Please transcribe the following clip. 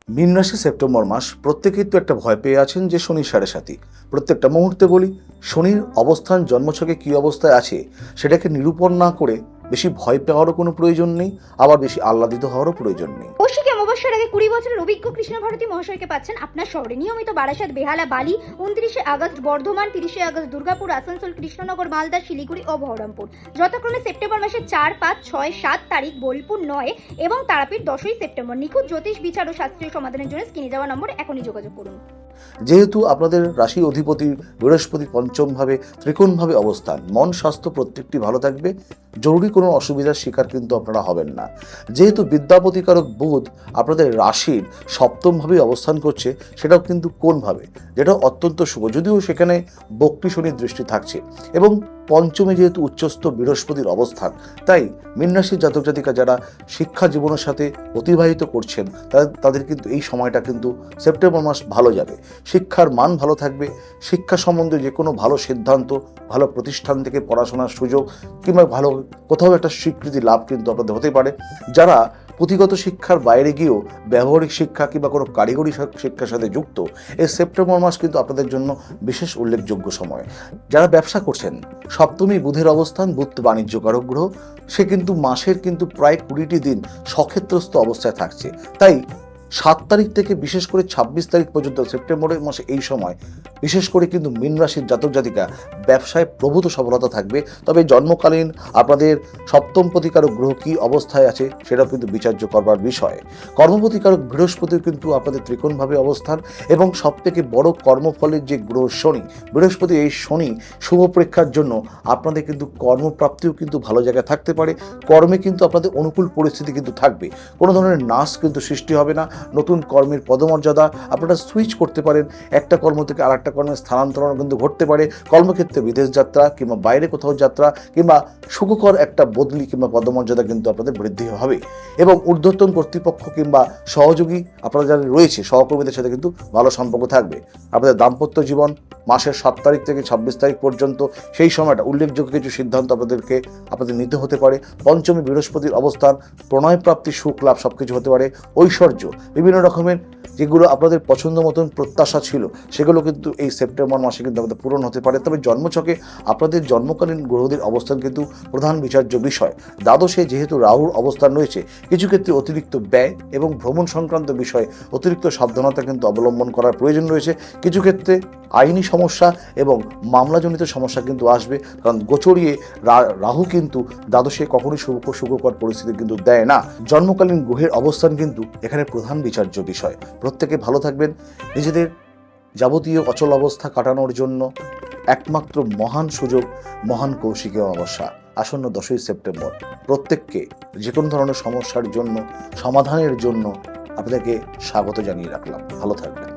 মীন রাশি সেপ্টেম্বর মাস প্রত্যেকেই তো একটা ভয় পেয়ে আছেন যে শনির সাড়ে সাথী। প্রত্যেকটা মুহূর্তে বলি, শনির অবস্থান জন্মছকে কী অবস্থায় আছে সেটাকে নিরূপণ না করে বেশি ভয় পাওয়ারও কোনো প্রয়োজন নেই, আবার বেশি আহ্লাদিত হওয়ারও প্রয়োজন নেই। কৌশিকী অমাবস্যার আগে 20 বছরের অভিজ্ঞ কৃষ্ণভারতী মহাশয়কে পাচ্ছেন আপনার শহরে। নিয়মিত বারাসাত, বেহালা, বালি, 29 আগস্ট বর্ধমান, 30 আগস্ট দুর্গাপুর, আসানসোল, কৃষ্ণনগর, মালদা, শিলিগুড়ি ও বহরমপুর। যথাক্রমে সেপ্টেম্বর মাসের 4, 5, 6, 7 তারিখ, বোলপুর 9 এবং তারাপীঠ 10ই সেপ্টেম্বর। নিখুঁত জ্যোতিষ বিচার ও শাস্ত্রীয় সমাধানের জন্য স্ক্রিনে যাওয়া নম্বরে এখনই যোগাযোগ করুন। যেহেতু আপনাদের রাশি অধিপতি বৃহস্পতি পঞ্চমভাবে ত্রিকোণভাবে অবস্থান, মন স্বাস্থ্য প্রত্যেকটি ভালো থাকবে, জরুরি কোনো অসুবিধার শিকার কিন্তু আপনারা হবেন না। যেহেতু বিদ্যাপতিকারক বুধ আপনাদের রাশির সপ্তমভাবে অবস্থান করছে, সেটাও কিন্তু কোণভাবে, যেটা অত্যন্ত শুভ, যদিও সেখানে বক্রী শনির দৃষ্টি থাকছে। এবং পঞ্চমে যেহেতু উচ্চস্থ বৃহস্পতির অবস্থান, তাই মীন রাশির জাতক জাতিকা যারা শিক্ষা জীবনের সাথে অতিবাহিত করছেন তাদের কিন্তু এই সময়টা কিন্তু সেপ্টেম্বর মাস ভালো যাবে। শিক্ষার মান ভালো থাকবে, শিক্ষা সম্বন্ধে যে কোনো ভালো সিদ্ধান্ত, ভালো প্রতিষ্ঠান থেকে পড়াশোনার সুযোগ কিংবা ভালো কোথাও একটা স্বীকৃতি লাভ কিন্তু আপনাদের হতে পারে। যারা পুঁথিগত শিক্ষার বাইরে গিয়েও ব্যবহারিক শিক্ষা কিংবা কোনো কারিগরি শিক্ষার সাথে যুক্ত, এই সেপ্টেম্বর মাস কিন্তু আপনাদের জন্য বিশেষ উল্লেখযোগ্য সময়। যারা ব্যবসা করছেন, সপ্তমী বুধের অবস্থান, বুধ বাণিজ্য কারক গ্রহ, সে কিন্তু মাসের কিন্তু প্রায় 20টি দিন সক্ষেত্রস্থ অবস্থায় থাকছে। তাই 7 তারিখ থেকে বিশেষ করে 26 তারিখ পর্যন্ত সেপ্টেম্বরের মাসে এই সময় বিশেষ করে কিন্তু মীন রাশির জাতক জাতিকা ব্যবসায় প্রভূত সফলতা থাকবে। তবে জন্মকালীন আপনাদের সপ্তম প্রতিকারক গ্রহ কী অবস্থায় আছে সেটাও কিন্তু বিচার্য করবার বিষয়। কর্মপ্রতিকারক বৃহস্পতির কিন্তু আপনাদের ত্রিকোণভাবে অবস্থান, এবং সবথেকে বড় কর্মফলের যে গ্রহ শনি, বৃহস্পতি, এই শনি শুভ পরীক্ষার জন্য আপনাদের কিন্তু কর্মপ্রাপ্তিও কিন্তু ভালো জায়গায় থাকতে পারে। কর্মে কিন্তু আপনাদের অনুকূল পরিস্থিতি কিন্তু থাকবে, কোনো ধরনের নাশ কিন্তু সৃষ্টি হবে না। নতুন কর্মের পদমর্যাদা আপনারা সুইচ করতে পারেন, একটা কর্ম থেকে আর একটা কর্মের স্থানান্তরণ কিন্তু ঘটতে পারে। কর্মক্ষেত্রে বিদেশ যাত্রা কিংবা বাইরে কোথাও যাত্রা কিংবা সুখকর একটা বদলি কিংবা পদমর্যাদা কিন্তু আপনাদের বৃদ্ধি হবে। এবং ঊর্ধ্বতন কর্তৃপক্ষ কিংবা সহযোগী আপনারা যারা রয়েছে সহকর্মীদের সাথে কিন্তু ভালো সম্পর্ক থাকবে। আপনাদের দাম্পত্য জীবন মাসের 7 তারিখ থেকে 26 তারিখ পর্যন্ত, সেই সময়টা উল্লেখযোগ্য কিছু সিদ্ধান্ত আপনাদের নিতে হতে পারে। পঞ্চমী বৃহস্পতির অবস্থান, প্রণয়প্রাপ্তি, সুখ লাভ সবকিছু হতে পারে। ঐশ্বর্য, বিভিন্ন রকমের যেগুলো আপনাদের পছন্দ মতন প্রত্যাশা ছিল সেগুলো কিন্তু এই সেপ্টেম্বর মাসে কিন্তু আপনাদের পূরণ হতে পারে। তবে জন্মছকে আপনাদের জন্মকালীন গ্রহদের অবস্থান কিন্তু প্রধান বিচার্য বিষয়। দ্বাদশে যেহেতু রাহুর অবস্থান রয়েছে, কিছু ক্ষেত্রে অতিরিক্ত ব্যয় এবং ভ্রমণ সংক্রান্ত বিষয়ে অতিরিক্ত সাবধানতা কিন্তু অবলম্বন করার প্রয়োজন রয়েছে। কিছু ক্ষেত্রে আইনি সমস্যা এবং মামলাজনিত সমস্যা কিন্তু আসবে, কারণ গোচরিয়ে রাহু কিন্তু দ্বাদশে কখনোই সুখকর পরিস্থিতি কিন্তু দেয় না। জন্মকালীন গ্রহের অবস্থান কিন্তু এখানে প্রধান বিচার্য বিষয়। প্রত্যেকে ভালো থাকবেন। নিজেদের যাবতীয় অচল অবস্থা কাটানোর জন্য একমাত্র মহান সুযোগ মহান কৌশিকী অমাবস্যা আসন্ন 10ই সেপ্টেম্বর। প্রত্যেককে যে কোনো ধরনের সমস্যার জন্য সমাধানের জন্য আপনাদেরকে স্বাগত জানিয়ে রাখলাম। ভালো থাকবেন।